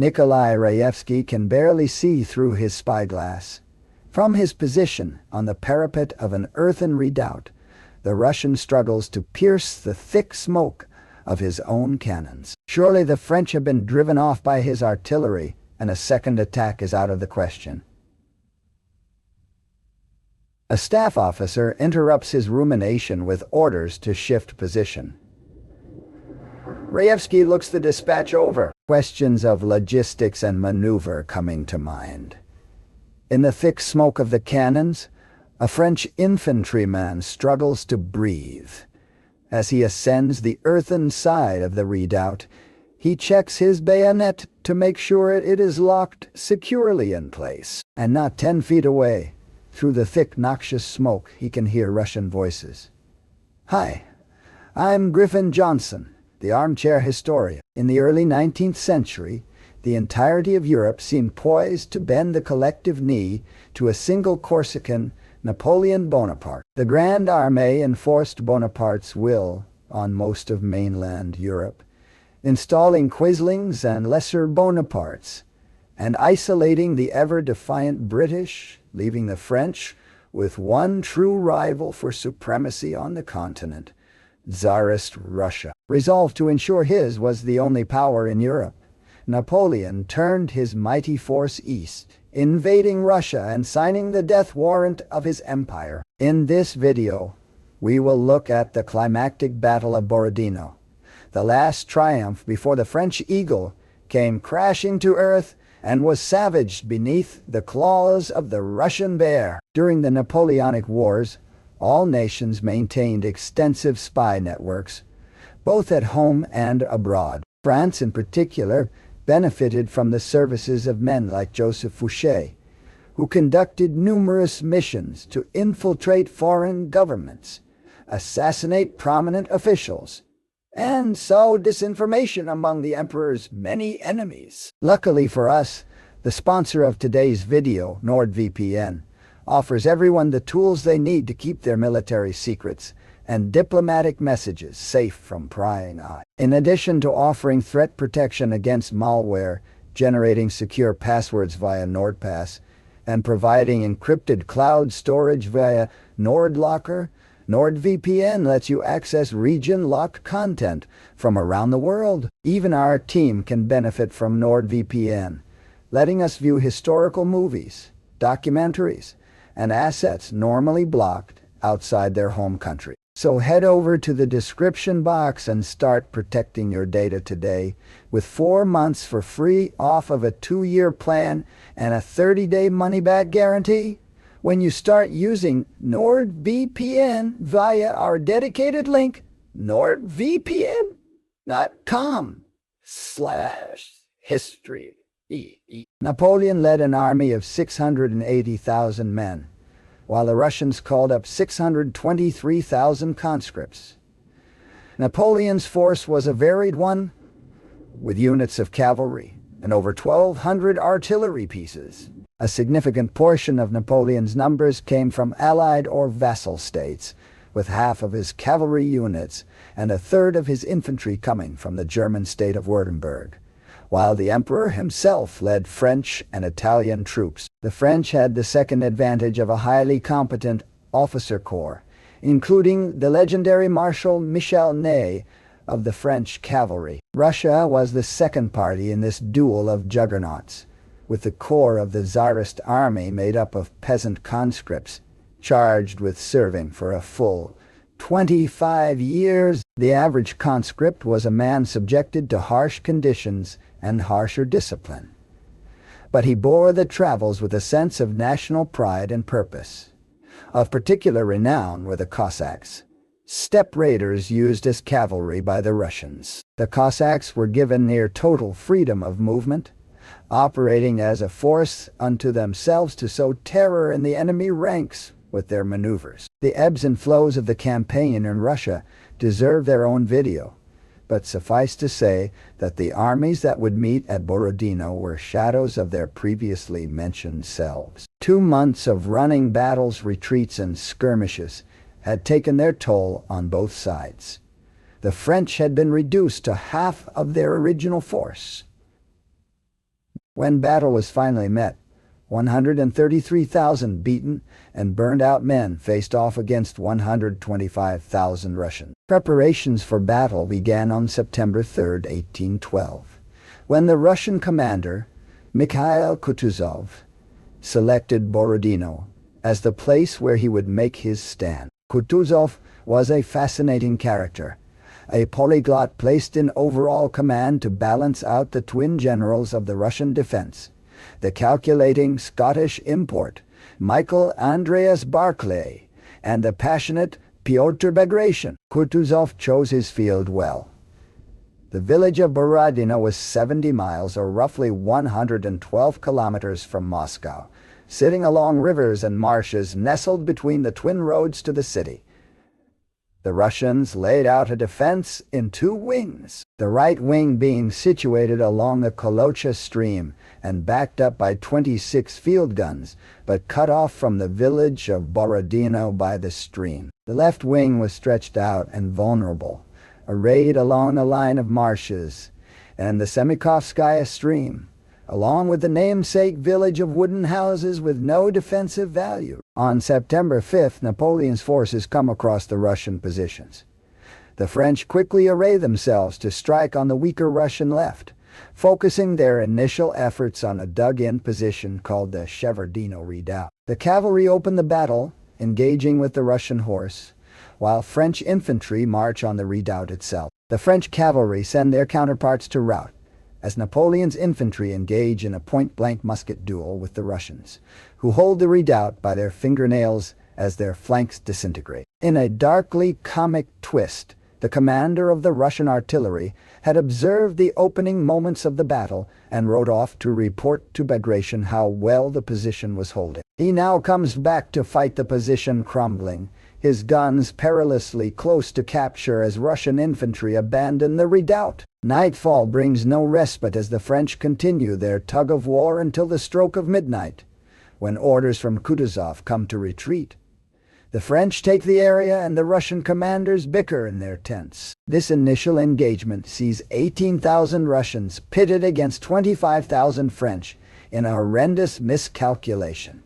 Nikolai Raevsky can barely see through his spyglass. From his position on the parapet of an earthen redoubt, the Russian struggles to pierce the thick smoke of his own cannons. Surely the French have been driven off by his artillery, and a second attack is out of the question. A staff officer interrupts his rumination with orders to shift position. Raevsky looks the dispatch over, questions of logistics and maneuver coming to mind. In the thick smoke of the cannons, a French infantryman struggles to breathe. As he ascends the earthen side of the redoubt, he checks his bayonet to make sure it is locked securely in place. And not 10 feet away, through the thick, noxious smoke, he can hear Russian voices. "Hi, I'm Griffin Johnson, the armchair historian. In the early 19th century, the entirety of Europe seemed poised to bend the collective knee to a single Corsican, Napoleon Bonaparte. The Grande Armée enforced Bonaparte's will on most of mainland Europe, installing quislings and lesser Bonapartes, and isolating the ever-defiant British, leaving the French with one true rival for supremacy on the continent, Tsarist Russia. Resolved to ensure his was the only power in Europe, Napoleon turned his mighty force east, invading Russia and signing the death warrant of his empire. In this video, we will look at the climactic Battle of Borodino, the last triumph before the French eagle came crashing to earth and was savaged beneath the claws of the Russian bear. During the Napoleonic Wars, all nations maintained extensive spy networks, both at home and abroad. France, in particular, benefited from the services of men like Joseph Fouché, who conducted numerous missions to infiltrate foreign governments, assassinate prominent officials, and sow disinformation among the emperor's many enemies. Luckily for us, the sponsor of today's video, NordVPN, offers everyone the tools they need to keep their military secrets and diplomatic messages safe from prying eyes. In addition to offering threat protection against malware, generating secure passwords via NordPass, and providing encrypted cloud storage via NordLocker, NordVPN lets you access region-locked content from around the world. Even our team can benefit from NordVPN, letting us view historical movies, documentaries, and assets normally blocked outside their home country. So head over to the description box and start protecting your data today with 4 months for free off of a 2-year plan and a 30-day money-back guarantee when you start using NordVPN via our dedicated link, nordvpn.com/history. Napoleon led an army of 680,000 men, while the Russians called up 623,000 conscripts. Napoleon's force was a varied one, with units of cavalry and over 1,200 artillery pieces. A significant portion of Napoleon's numbers came from allied or vassal states, with half of his cavalry units and a third of his infantry coming from the German state of Württemberg, while the emperor himself led French and Italian troops. The French had the second advantage of a highly competent officer corps, including the legendary Marshal Michel Ney of the French cavalry. Russia was the second party in this duel of juggernauts, with the core of the Tsarist army made up of peasant conscripts, charged with serving for a full 25 years. The average conscript was a man subjected to harsh conditions and harsher discipline, but he bore the travels with a sense of national pride and purpose. Of particular renown were the Cossacks, steppe raiders used as cavalry by the Russians. The Cossacks were given near total freedom of movement, operating as a force unto themselves to sow terror in the enemy ranks with their maneuvers. The ebbs and flows of the campaign in Russia deserve their own video, but suffice to say that the armies that would meet at Borodino were shadows of their previously mentioned selves. 2 months of running battles, retreats, and skirmishes had taken their toll on both sides. The French had been reduced to half of their original force. When battle was finally met, 133,000 beaten and burned out men faced off against 125,000 Russians. Preparations for battle began on September 3, 1812, when the Russian commander, Mikhail Kutuzov, selected Borodino as the place where he would make his stand. Kutuzov was a fascinating character, a polyglot placed in overall command to balance out the twin generals of the Russian defense, the calculating Scottish import, Michael Andreas Barclay, and the passionate Pyotr Bagration. Kutuzov chose his field well. The village of Borodino was 70 miles or roughly 112 kilometers from Moscow, sitting along rivers and marshes nestled between the twin roads to the city. The Russians laid out a defense in two wings, the right wing being situated along the Kolocha stream and backed up by 26 field guns, but cut off from the village of Borodino by the stream. The left wing was stretched out and vulnerable, arrayed along a line of marshes and the Semikhovskaya stream, along with the namesake village of wooden houses with no defensive value. On September 5th, Napoleon's forces come across the Russian positions. The French quickly array themselves to strike on the weaker Russian left, focusing their initial efforts on a dug-in position called the Shevardino Redoubt. The cavalry open the battle, engaging with the Russian horse, while French infantry march on the redoubt itself. The French cavalry send their counterparts to rout, as Napoleon's infantry engage in a point-blank musket duel with the Russians, who hold the redoubt by their fingernails as their flanks disintegrate. In a darkly comic twist, the commander of the Russian artillery had observed the opening moments of the battle and rode off to report to Bagration how well the position was holding. He now comes back to fight the position crumbling, his guns perilously close to capture as Russian infantry abandon the redoubt. Nightfall brings no respite as the French continue their tug-of-war until the stroke of midnight, when orders from Kutuzov come to retreat. The French take the area and the Russian commanders bicker in their tents. This initial engagement sees 18,000 Russians pitted against 25,000 French in a horrendous miscalculation.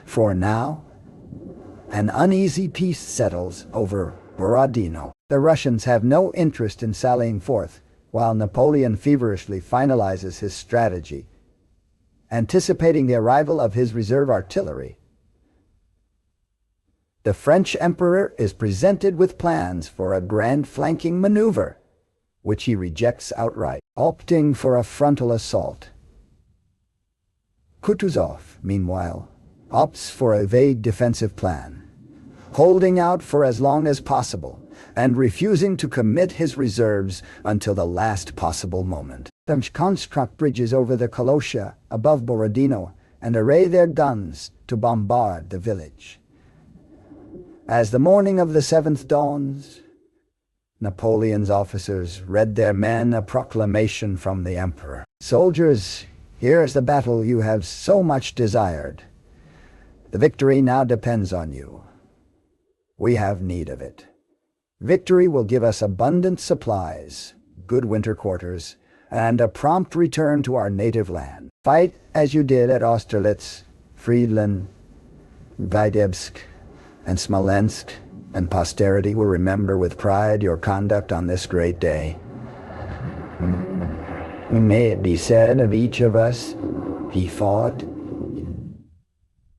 For now, an uneasy peace settles over Borodino. The Russians have no interest in sallying forth, while Napoleon feverishly finalizes his strategy, anticipating the arrival of his reserve artillery. The French emperor is presented with plans for a grand flanking maneuver, which he rejects outright, opting for a frontal assault. Kutuzov, meanwhile, opts for a vague defensive plan, holding out for as long as possible and refusing to commit his reserves until the last possible moment. The French construct bridges over the Kolocha above Borodino and array their guns to bombard the village. As the morning of the 7th dawns, Napoleon's officers read their men a proclamation from the emperor. "Soldiers, here is the battle you have so much desired. The victory now depends on you. We have need of it. Victory will give us abundant supplies, good winter quarters, and a prompt return to our native land. Fight as you did at Austerlitz, Friedland, Vitebsk, and Smolensk, and posterity will remember with pride your conduct on this great day. May it be said of each of us, he fought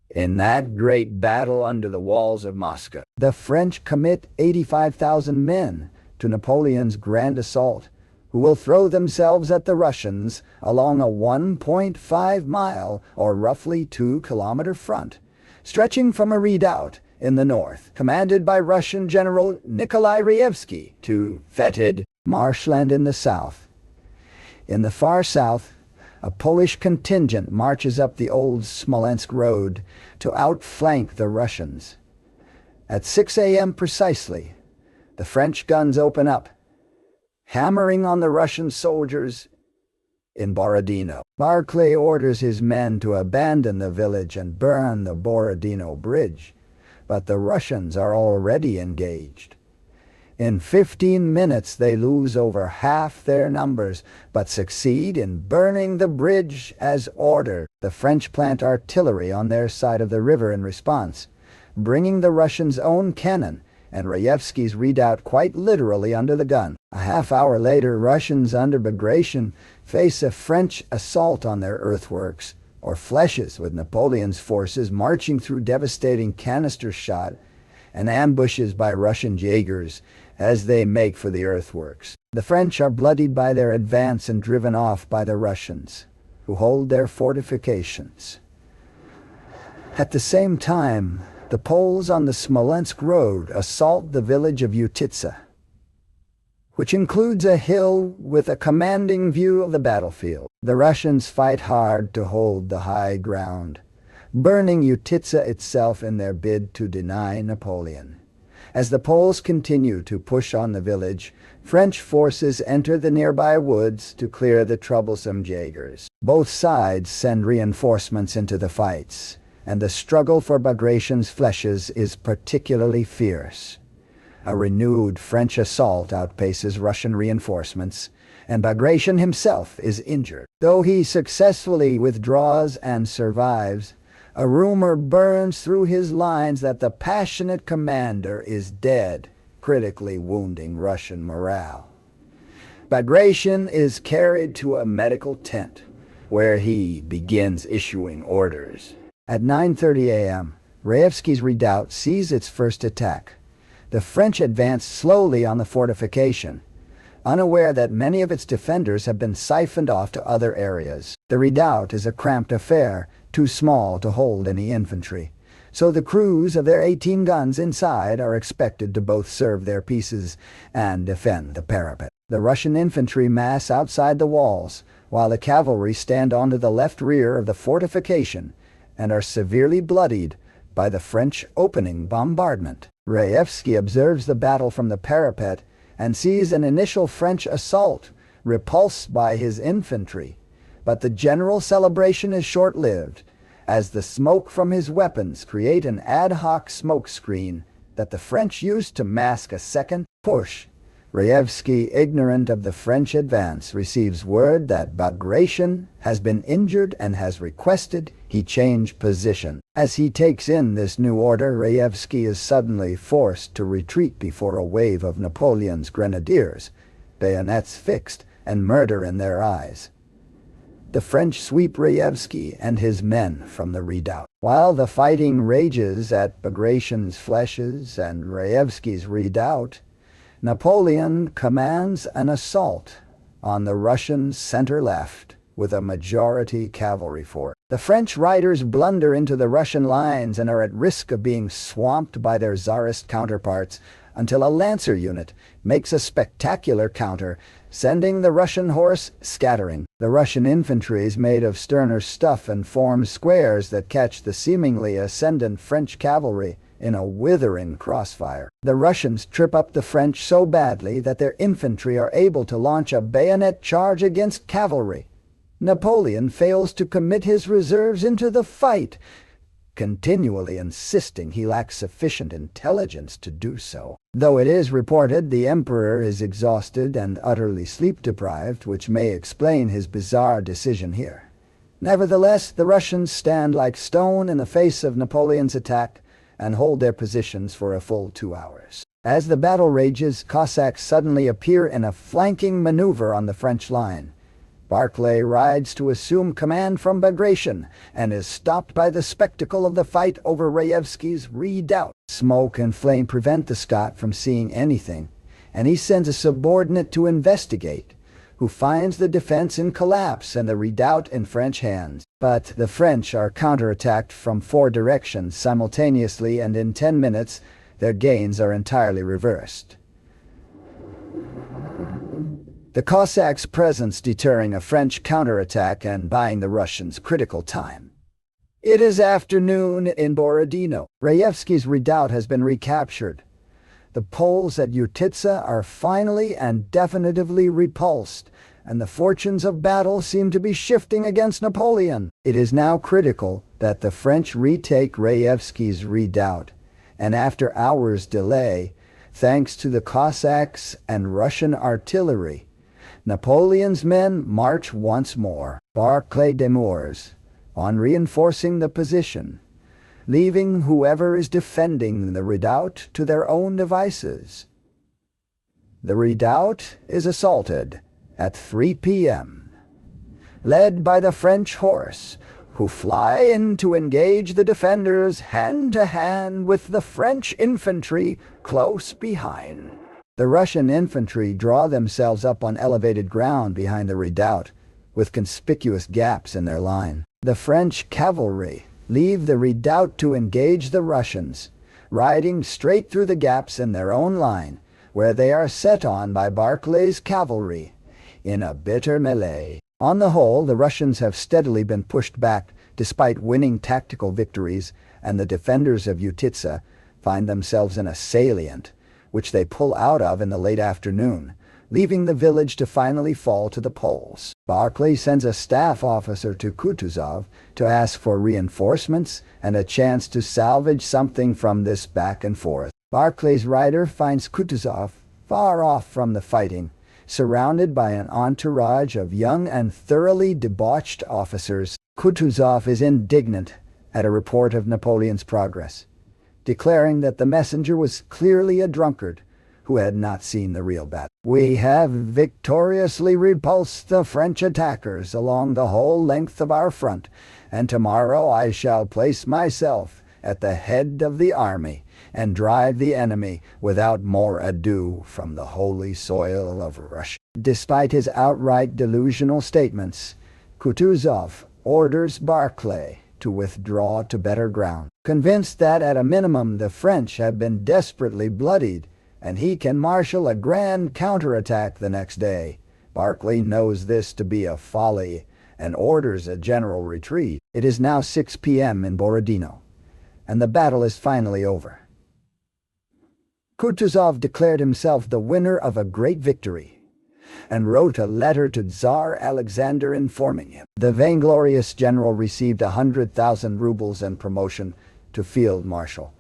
in that great battle under the walls of Moscow." The French commit 85,000 men to Napoleon's grand assault, who will throw themselves at the Russians along a 1.5-mile or roughly 2-kilometer front, stretching from a redoubt in the north, commanded by Russian General Nikolai Raevsky, to fetid marshland in the south. In the far south, a Polish contingent marches up the old Smolensk road to outflank the Russians. At 6 a.m. precisely, the French guns open up, hammering on the Russian soldiers in Borodino. Barclay orders his men to abandon the village and burn the Borodino bridge, but the Russians are already engaged. In 15 minutes they lose over half their numbers, but succeed in burning the bridge as ordered. The French plant artillery on their side of the river in response, bringing the Russians' own cannon and Rayevsky's redoubt quite literally under the gun. A half-hour later, Russians under Bagration face a French assault on their earthworks, or flèches, with Napoleon's forces marching through devastating canister shot and ambushes by Russian Jaegers as they make for the earthworks. The French are bloodied by their advance and driven off by the Russians, who hold their fortifications. At the same time, the Poles on the Smolensk road assault the village of Utitsa, which includes a hill with a commanding view of the battlefield. The Russians fight hard to hold the high ground, burning Utitsa itself in their bid to deny Napoleon. As the Poles continue to push on the village, French forces enter the nearby woods to clear the troublesome Jaegers. Both sides send reinforcements into the fights, and the struggle for Bagration's flèches is particularly fierce. A renewed French assault outpaces Russian reinforcements, and Bagration himself is injured. Though he successfully withdraws and survives, a rumor burns through his lines that the passionate commander is dead, critically wounding Russian morale. Bagration is carried to a medical tent, where he begins issuing orders. At 9:30 a.m., Rayevsky's redoubt sees its first attack. The French advance slowly on the fortification, unaware that many of its defenders have been siphoned off to other areas. The redoubt is a cramped affair, too small to hold any infantry, so the crews of their 18 guns inside are expected to both serve their pieces and defend the parapet. The Russian infantry mass outside the walls, while the cavalry stand onto the left rear of the fortification and are severely bloodied by the French opening bombardment. Rayevsky observes the battle from the parapet and sees an initial French assault repulsed by his infantry, but the general celebration is short-lived, as the smoke from his weapons create an ad hoc smoke screen that the French used to mask a second push. Rayevsky, ignorant of the French advance, receives word that Bagration has been injured and has requested he change position. As he takes in this new order, Rayevsky is suddenly forced to retreat before a wave of Napoleon's grenadiers, bayonets fixed and murder in their eyes. The French sweep Rayevsky and his men from the redoubt. While the fighting rages at Bagration's flèches and Rayevsky's redoubt, Napoleon commands an assault on the Russian center-left with a majority cavalry force. The French riders blunder into the Russian lines and are at risk of being swamped by their Tsarist counterparts until a lancer unit makes a spectacular counter, sending the Russian horse scattering. The Russian infantry is made of sterner stuff and forms squares that catch the seemingly ascendant French cavalry in a withering crossfire. The Russians trip up the French so badly that their infantry are able to launch a bayonet charge against cavalry. Napoleon fails to commit his reserves into the fight, continually insisting he lacks sufficient intelligence to do so. Though it is reported the emperor is exhausted and utterly sleep-deprived, which may explain his bizarre decision here. Nevertheless, the Russians stand like stone in the face of Napoleon's attack and hold their positions for a full 2 hours. As the battle rages, Cossacks suddenly appear in a flanking maneuver on the French line. Barclay rides to assume command from Bagration and is stopped by the spectacle of the fight over Rayevsky's redoubt. Smoke and flame prevent the Scot from seeing anything, and he sends a subordinate to investigate, who finds the defense in collapse and the redoubt in French hands. But the French are counterattacked from 4 directions simultaneously, and in 10 minutes their gains are entirely reversed. The Cossacks' presence deterring a French counterattack and buying the Russians critical time. It is afternoon in Borodino. Rayevsky's redoubt has been recaptured. The Poles at Utitsa are finally and definitively repulsed, and the fortunes of battle seem to be shifting against Napoleon. It is now critical that the French retake Rayevsky's redoubt, and after hours' delay, Thanks to the Cossacks and Russian artillery, Napoleon's men march once more. Barclay demurs on reinforcing the position, leaving whoever is defending the redoubt to their own devices. The redoubt is assaulted at 3 p.m., led by the French horse, who fly in to engage the defenders hand-to-hand with the French infantry close behind. The Russian infantry draw themselves up on elevated ground behind the redoubt, with conspicuous gaps in their line. The French cavalry leave the redoubt to engage the Russians, riding straight through the gaps in their own line, where they are set on by Barclay's cavalry in a bitter melee. On the whole, the Russians have steadily been pushed back despite winning tactical victories, and the defenders of Utitsa find themselves in a salient, which they pull out of in the late afternoon, leaving the village to finally fall to the Poles. Barclay sends a staff officer to Kutuzov to ask for reinforcements and a chance to salvage something from this back and forth. Barclay's rider finds Kutuzov far off from the fighting, surrounded by an entourage of young and thoroughly debauched officers. Kutuzov is indignant at a report of Napoleon's progress, declaring that the messenger was clearly a drunkard who had not seen the real battle. "We have victoriously repulsed the French attackers along the whole length of our front, and tomorrow I shall place myself at the head of the army and drive the enemy without more ado from the holy soil of Russia." Despite his outright delusional statements, Kutuzov orders Barclay to withdraw to better ground. Convinced that at a minimum the French have been desperately bloodied and he can marshal a grand counterattack the next day, Barclay knows this to be a folly and orders a general retreat. It is now 6 p.m. in Borodino, and the battle is finally over. Kutuzov declared himself the winner of a great victory and wrote a letter to Tsar Alexander informing him. The vainglorious general received 100,000 rubles and promotion to field marshal,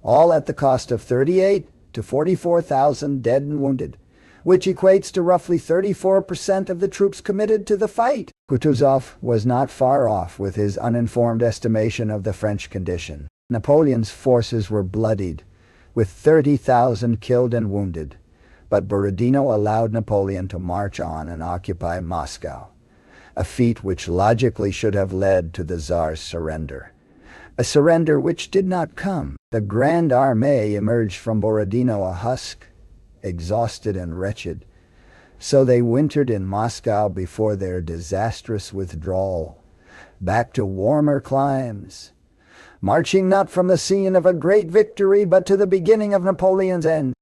all at the cost of 38 to 44,000 dead and wounded, which equates to roughly 34% of the troops committed to the fight. Kutuzov was not far off with his uninformed estimation of the French condition. Napoleon's forces were bloodied, with 30,000 killed and wounded, but Borodino allowed Napoleon to march on and occupy Moscow, a feat which logically should have led to the Tsar's surrender. A surrender which did not come. The Grande Armée emerged from Borodino a husk, exhausted and wretched, so they wintered in Moscow before their disastrous withdrawal, back to warmer climes, marching not from the scene of a great victory but to the beginning of Napoleon's end.